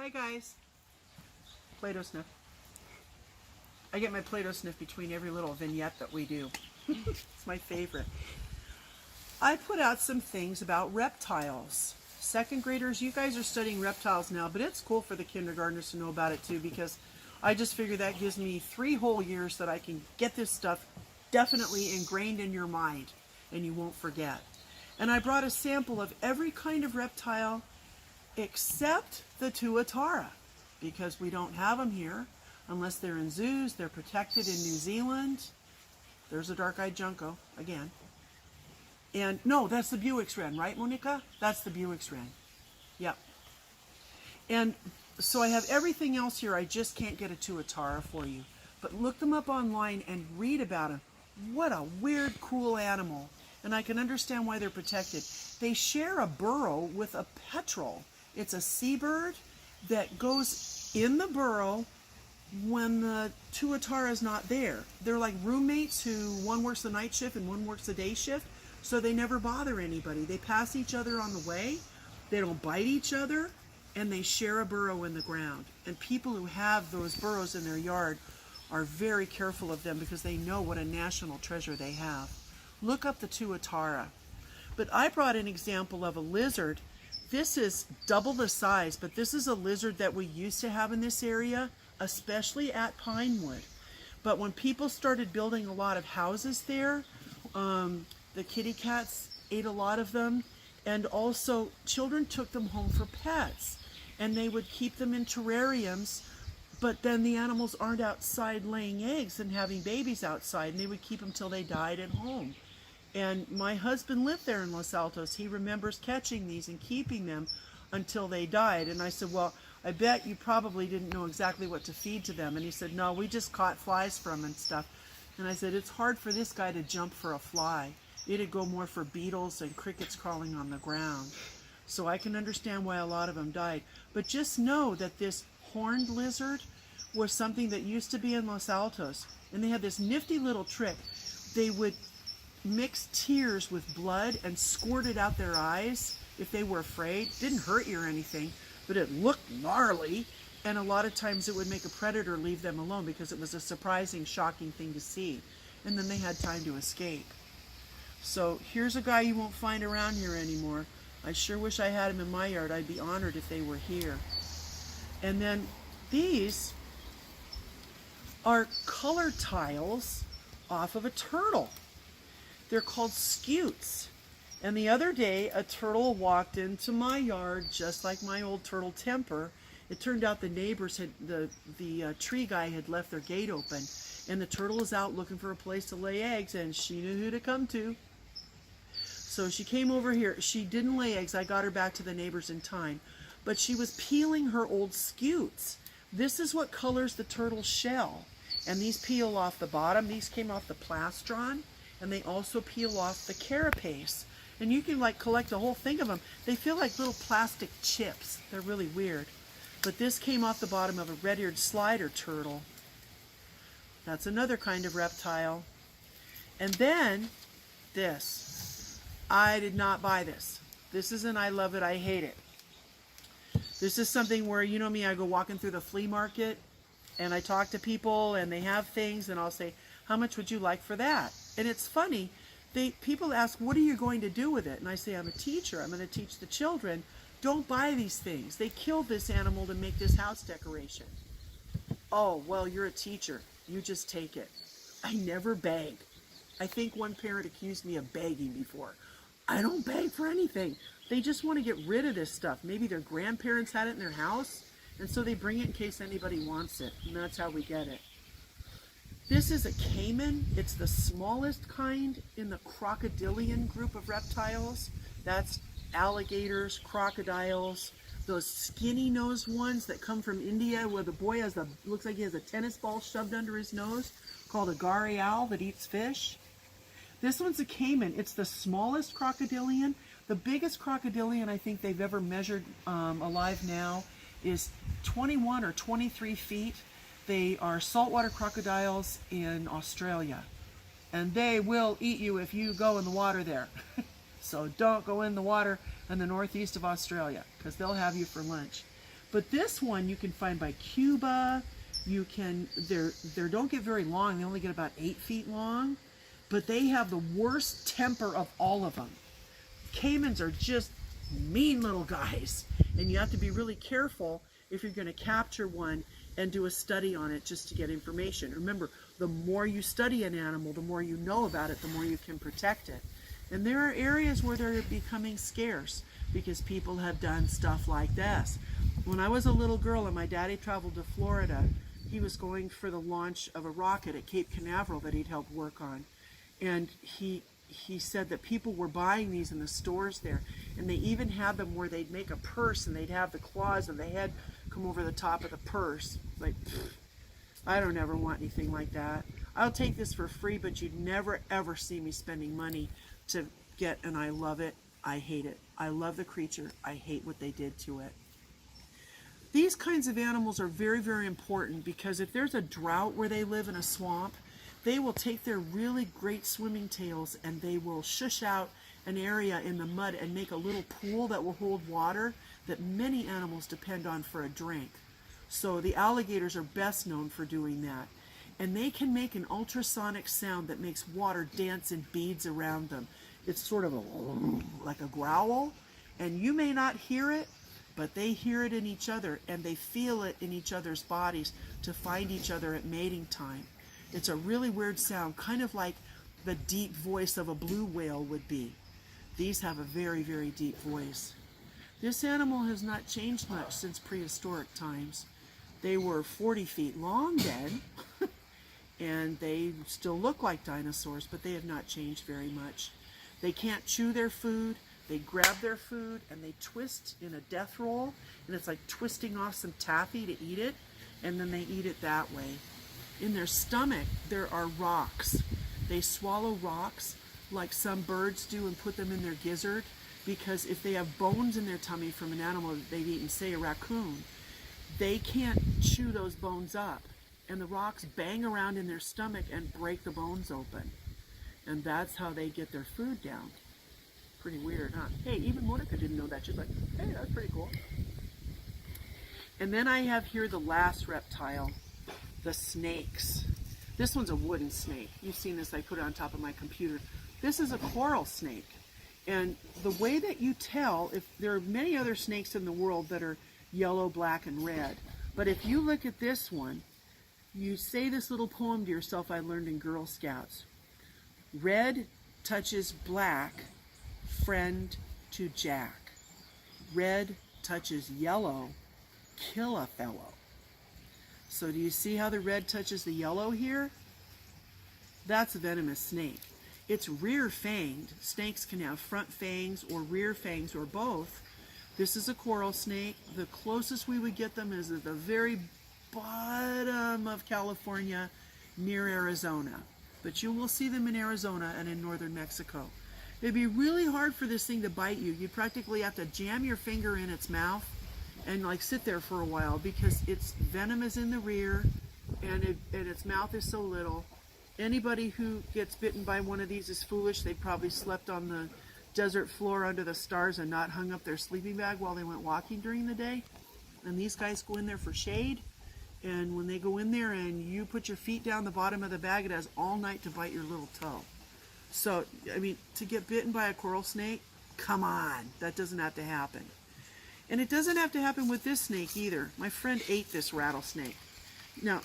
Hi guys. Play-Doh sniff. I get my Play-Doh sniff between every little vignette that we do. It's my favorite. I put out some things about reptiles. Second graders, you guys are studying reptiles now, but it's cool for the kindergartners to know about it too, because I just figure that gives me 3 whole years that I can get this stuff definitely ingrained in your mind and you won't forget. And I brought a sample of every kind of reptile except the tuatara, because we don't have them here unless they're in zoos. They're protected in New Zealand. There's a dark-eyed junco again. And no, that's the Buick's wren, right, Monica? That's the Buick's wren. Yep. And so I have everything else here. I just can't get a tuatara for you. But look them up online and read about them. What a weird, cool animal. And I can understand why they're protected. They share a burrow with a petrel. It's a seabird that goes in the burrow when the tuatara is not there. They're like roommates who one works the night shift and one works the day shift, so they never bother anybody. They pass each other on the way, they don't bite each other, and they share a burrow in the ground. And people who have those burrows in their yard are very careful of them because they know what a national treasure they have. Look up the tuatara. But I brought an example of a lizard. This is double the size, but this is a lizard that we used to have in this area, especially at Pinewood. But when people started building a lot of houses there, the kitty cats ate a lot of them, and also children took them home for pets, and they would keep them in terrariums, but then the animals aren't outside laying eggs and having babies outside, and they would keep them till they died at home. And my husband lived there in Los Altos. He remembers catching these and keeping them until they died. And I said, well, I bet you probably didn't know exactly what to feed to them. And he said, no, we just caught flies from and stuff. And I said, it's hard for this guy to jump for a fly. It'd go more for beetles and crickets crawling on the ground. So I can understand why a lot of them died. But just know that this horned lizard was something that used to be in Los Altos. And they had this nifty little trick. They would mix tears with blood and squirt it out their eyes if they were afraid. It didn't hurt you or anything, but it looked gnarly. And a lot of times it would make a predator leave them alone because it was a surprising, shocking thing to see. And then they had time to escape. So here's a guy you won't find around here anymore. I sure wish I had him in my yard. I'd be honored if they were here. And then these are color tiles off of a turtle. They're called scutes. And the other day, a turtle walked into my yard, just like my old turtle temper. It turned out the neighbors had, the tree guy had left their gate open, and the turtle was out looking for a place to lay eggs, and she knew who to come to. So she came over here. She didn't lay eggs. I got her back to the neighbors in time. But she was peeling her old scutes. This is what colors the turtle's shell. And these peel off the bottom. These came off the plastron. And they also peel off the carapace. And you can like collect a whole thing of them. They feel like little plastic chips. They're really weird. But this came off the bottom of a red-eared slider turtle. That's another kind of reptile. And then this. I did not buy this. This isn't I love it, I hate it. This is something where, you know me, I go walking through the flea market and I talk to people and they have things and I'll say, how much would you like for that? And it's funny, people ask, what are you going to do with it? And I say, I'm a teacher. I'm going to teach the children. Don't buy these things. They killed this animal to make this house decoration. Oh, well, you're a teacher. You just take it. I never beg. I think one parent accused me of begging before. I don't beg for anything. They just want to get rid of this stuff. Maybe their grandparents had it in their house, and so they bring it in case anybody wants it. And that's how we get it. This is a caiman. It's the smallest kind in the crocodilian group of reptiles. That's alligators, crocodiles, those skinny-nosed ones that come from India where the boy has looks like he has a tennis ball shoved under his nose, called a gharial that eats fish. This one's a caiman. It's the smallest crocodilian. The biggest crocodilian I think they've ever measured alive now is 21 or 23 feet. They are saltwater crocodiles in Australia, and they will eat you if you go in the water there. So don't go in the water in the northeast of Australia because they'll have you for lunch. But this one you can find by Cuba. You can, they don't get very long. They only get about 8 feet long, but they have the worst temper of all of them. Caimans are just mean little guys, and you have to be really careful if you're going to capture one and do a study on it just to get information. Remember, the more you study an animal, the more you know about it, the more you can protect it. And there are areas where they're becoming scarce because people have done stuff like this. When I was a little girl and my daddy traveled to Florida, he was going for the launch of a rocket at Cape Canaveral that he'd helped work on. And he said that people were buying these in the stores there, and they even had them where they'd make a purse and they'd have the claws of the head come over the top of the purse. Like, I don't ever want anything like that. I'll take this for free, but you'd never ever see me spending money to get, and I love it, I hate it. I love the creature, I hate what they did to it. These kinds of animals are very, very important because if there's a drought where they live in a swamp, they will take their really great swimming tails and they will shush out an area in the mud and make a little pool that will hold water that many animals depend on for a drink. So the alligators are best known for doing that. And they can make an ultrasonic sound that makes water dance in beads around them. It's sort of like a growl, and you may not hear it, but they hear it in each other and they feel it in each other's bodies to find each other at mating time. It's a really weird sound, kind of like the deep voice of a blue whale would be. These have a very, very deep voice. This animal has not changed much since prehistoric times. They were 40 feet long then, and they still look like dinosaurs, but they have not changed very much. They can't chew their food. They grab their food and they twist in a death roll, and it's like twisting off some taffy to eat it, and then they eat it that way. In their stomach, there are rocks. They swallow rocks like some birds do and put them in their gizzard, because if they have bones in their tummy from an animal that they've eaten, say a raccoon, they can't chew those bones up, and the rocks bang around in their stomach and break the bones open. And that's how they get their food down. Pretty weird, huh? Hey, even Monica didn't know that. She's like, hey, that's pretty cool. And then I have here the last reptile, the snakes. This one's a wooden snake. You've seen this, I put it on top of my computer. This is a coral snake. And the way that you tell, if there are many other snakes in the world that are yellow, black, and red, but if you look at this one, you say this little poem to yourself I learned in Girl Scouts. Red touches black, friend to Jack. Red touches yellow, kill a fellow. So do you see how the red touches the yellow here? That's a venomous snake. It's rear-fanged. Snakes can have front fangs or rear fangs or both. This is a coral snake. The closest we would get them is at the very bottom of California near Arizona. But you will see them in Arizona and in northern Mexico. It'd be really hard for this thing to bite you. You'd practically have to jam your finger in its mouth and like sit there for a while, because its venom is in the rear and its mouth is so little. Anybody who gets bitten by one of these is foolish. They probably slept on the desert floor under the stars and not hung up their sleeping bag while they went walking during the day. And these guys go in there for shade. And when they go in there and you put your feet down the bottom of the bag, it has all night to bite your little toe. So, I mean, to get bitten by a coral snake, come on, that doesn't have to happen. And it doesn't have to happen with this snake either. My friend ate this rattlesnake. Now,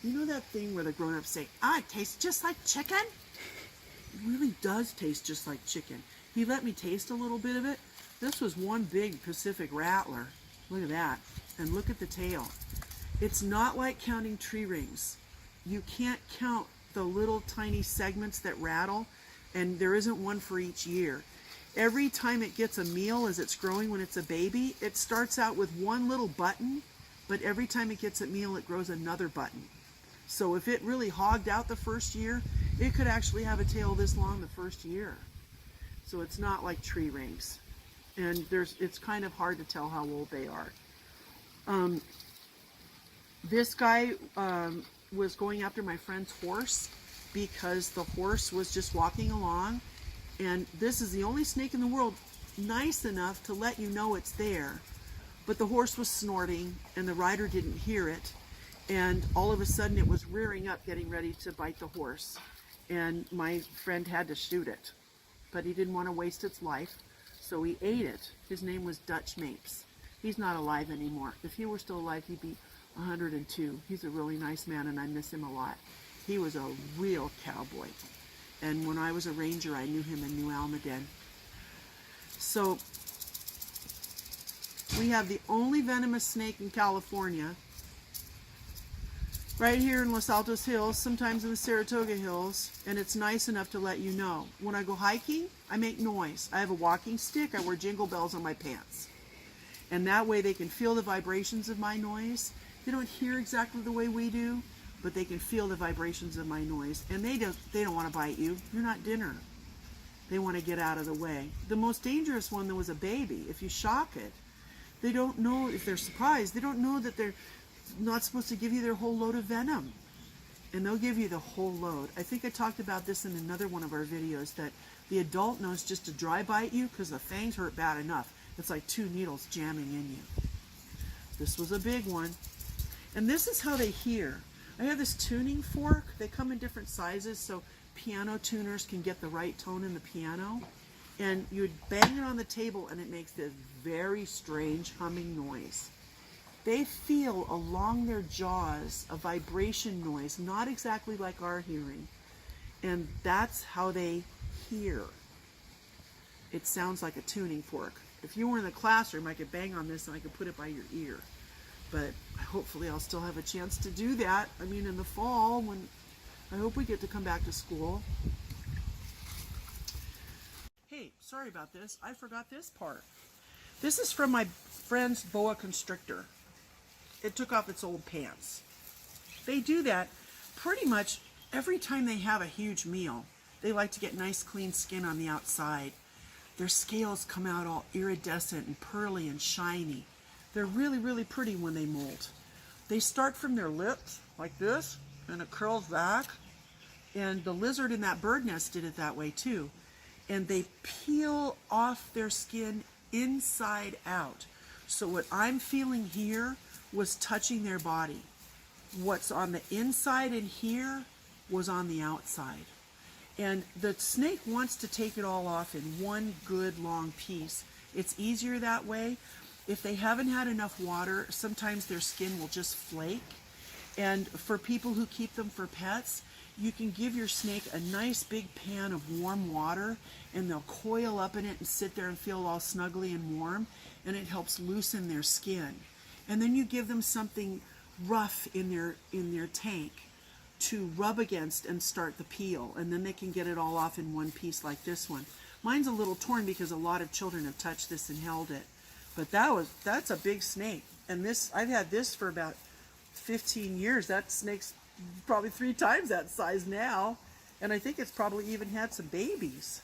you know that thing where the grown-ups say, it tastes just like chicken? It really does taste just like chicken. He let me taste a little bit of it. This was one big Pacific rattler. Look at that. And look at the tail. It's not like counting tree rings. You can't count the little tiny segments that rattle, and there isn't one for each year. Every time it gets a meal as it's growing when it's a baby, it starts out with one little button, but every time it gets a meal, it grows another button. So if it really hogged out the first year, it could actually have a tail this long the first year. So it's not like tree rings. And it's kind of hard to tell how old they are. This guy was going after my friend's horse because the horse was just walking along. And this is the only snake in the world nice enough to let you know it's there. but the horse was snorting and the rider didn't hear it. And all of a sudden it was rearing up, getting ready to bite the horse. And my friend had to shoot it, but he didn't want to waste its life, so he ate it. His name was Dutch Mapes. He's not alive anymore. If he were still alive, he'd be 102. He's a really nice man, and I miss him a lot. He was a real cowboy. And when I was a ranger, I knew him in New Almaden. So we have the only venomous snake in California, right here in Los Altos Hills, sometimes in the Saratoga Hills, and it's nice enough to let you know. When I go hiking, I make noise. I have a walking stick. I wear jingle bells on my pants. And that way they can feel the vibrations of my noise. They don't hear exactly the way we do, but they can feel the vibrations of my noise. And they don't want to bite you. You're not dinner. They want to get out of the way. The most dangerous one, though, is a baby. If you shock it, they don't know, if they're surprised, they don't know that they're not supposed to give you their whole load of venom. And they'll give you the whole load. I think I talked about this in another one of our videos, that the adult knows just to dry bite you because the fangs hurt bad enough. It's like 2 needles jamming in you. This was a big one. And this is how they hear. I have this tuning fork. They come in different sizes so piano tuners can get the right tone in the piano. And you would bang it on the table and it makes this very strange humming noise. They feel along their jaws a vibration noise, not exactly like our hearing. And that's how they hear. It sounds like a tuning fork. If you were in the classroom, I could bang on this and I could put it by your ear. But hopefully I'll still have a chance to do that. I mean, in the fall, when I hope we get to come back to school. Hey, sorry about this. I forgot this part. This is from my friend's boa constrictor. It took off its old pants. They do that pretty much every time they have a huge meal. They like to get nice clean skin on the outside. Their scales come out all iridescent and pearly and shiny. They're really, really pretty when they molt. They start from their lips like this, and it curls back. And the lizard in that bird nest did it that way too. And they peel off their skin inside out. So what I'm feeling here was touching their body. What's on the inside and here was on the outside. And the snake wants to take it all off in one good long piece. It's easier that way. If they haven't had enough water, sometimes their skin will just flake. And for people who keep them for pets, you can give your snake a nice big pan of warm water and they'll coil up in it and sit there and feel all snuggly and warm, and it helps loosen their skin. And then you give them something rough in their tank to rub against and start the peel, and then they can get it all off in one piece like this one. Mine's a little torn because a lot of children have touched this and held it. But that's a big snake. And this, I've had this for about 15 years. That snake's probably 3 times that size now. And I think it's probably even had some babies.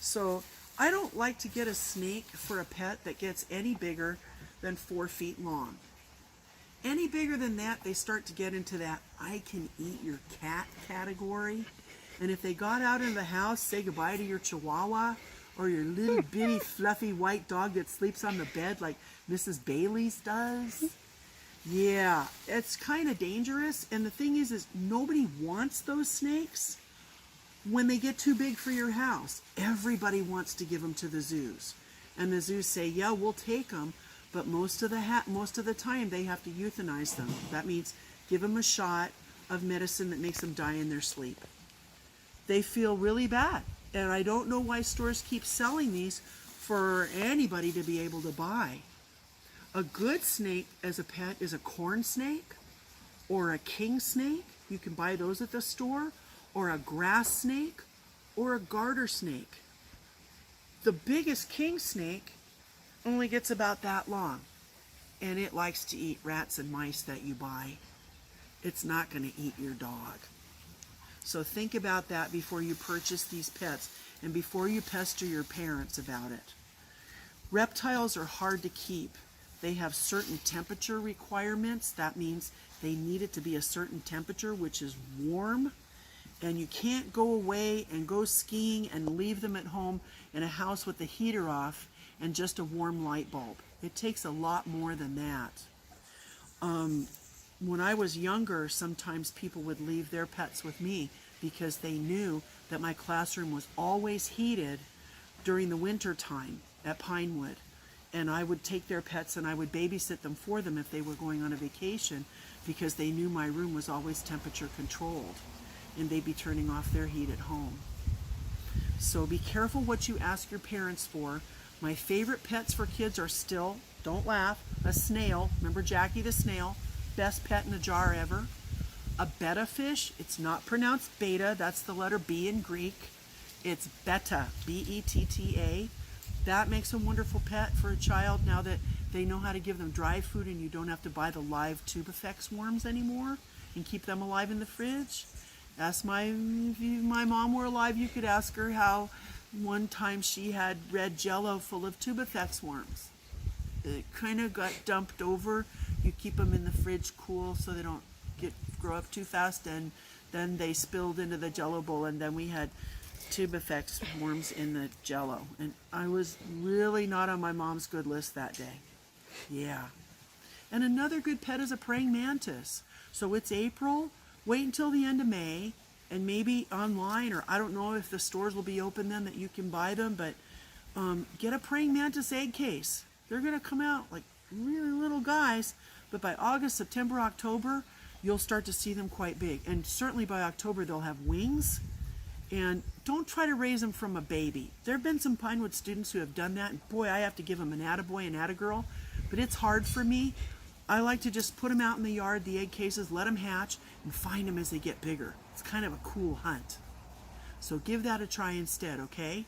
So I don't like to get a snake for a pet that gets any bigger than 4 feet long. Any bigger than that, they start to get into that I can eat your cat category. And if they got out into the house, say goodbye to your Chihuahua or your little bitty fluffy white dog that sleeps on the bed like Mrs. Bailey's does. Yeah, it's kind of dangerous. And the thing is nobody wants those snakes when they get too big for your house. Everybody wants to give them to the zoos. And the zoos say, yeah, we'll take them. But most of the time they have to euthanize them. That means give them a shot of medicine that makes them die in their sleep. They feel really bad. And I don't know why stores keep selling these for anybody to be able to buy. A good snake as a pet is a corn snake or a king snake. You can buy those at the store. Or a grass snake or a garter snake. The biggest king snake only gets about that long, and it likes to eat rats and mice that you buy. It's not going to eat your dog. So think about that before you purchase these pets and before you pester your parents about it. Reptiles are hard to keep. They have certain temperature requirements. That means they need it to be a certain temperature, which is warm. And you can't go away and go skiing and leave them at home in a house with the heater off and just a warm light bulb. It takes a lot more than that. When I was younger, sometimes people would leave their pets with me because they knew that my classroom was always heated during the winter time at Pinewood. And I would take their pets and I would babysit them for them if they were going on a vacation, because they knew my room was always temperature controlled and they'd be turning off their heat at home. So be careful what you ask your parents for. My favorite pets for kids are still, don't laugh, a snail. Remember Jackie the snail? Best pet in a jar ever. A betta fish. It's not pronounced beta. That's the letter B in Greek. It's betta, B-E-T-T-A. That makes a wonderful pet for a child now that they know how to give them dry food and you don't have to buy the live tubifex worms anymore and keep them alive in the fridge. Ask if my mom were alive, you could ask her how one time she had red Jello full of tubifex worms. It kind of got dumped over. You keep them in the fridge cool so they don't grow up too fast, and then they spilled into the Jello bowl, and then we had tubifex worms in the Jello. And I was really not on my mom's good list that day. Yeah. And another good pet is a praying mantis. So it's April. Wait until the end of May, and maybe online, or I don't know if the stores will be open then that you can buy them, but get a praying mantis egg case. They're going to come out like really little guys, but by August, September, October, you'll start to see them quite big. And certainly by October, they'll have wings. And don't try to raise them from a baby. There have been some Pinewood students who have done that, and boy, I have to give them an attaboy and attagirl, but it's hard for me. I like to just put them out in the yard, the egg cases, let them hatch, and find them as they get bigger. It's kind of a cool hunt. So give that a try instead, okay?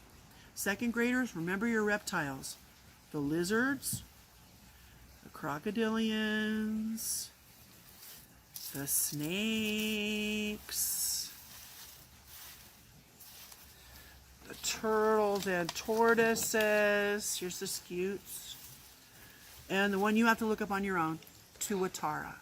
Second graders, remember your reptiles. The lizards, the crocodilians, the snakes, the turtles and tortoises. Here's the scutes. And the one you have to look up on your own, Tuatara.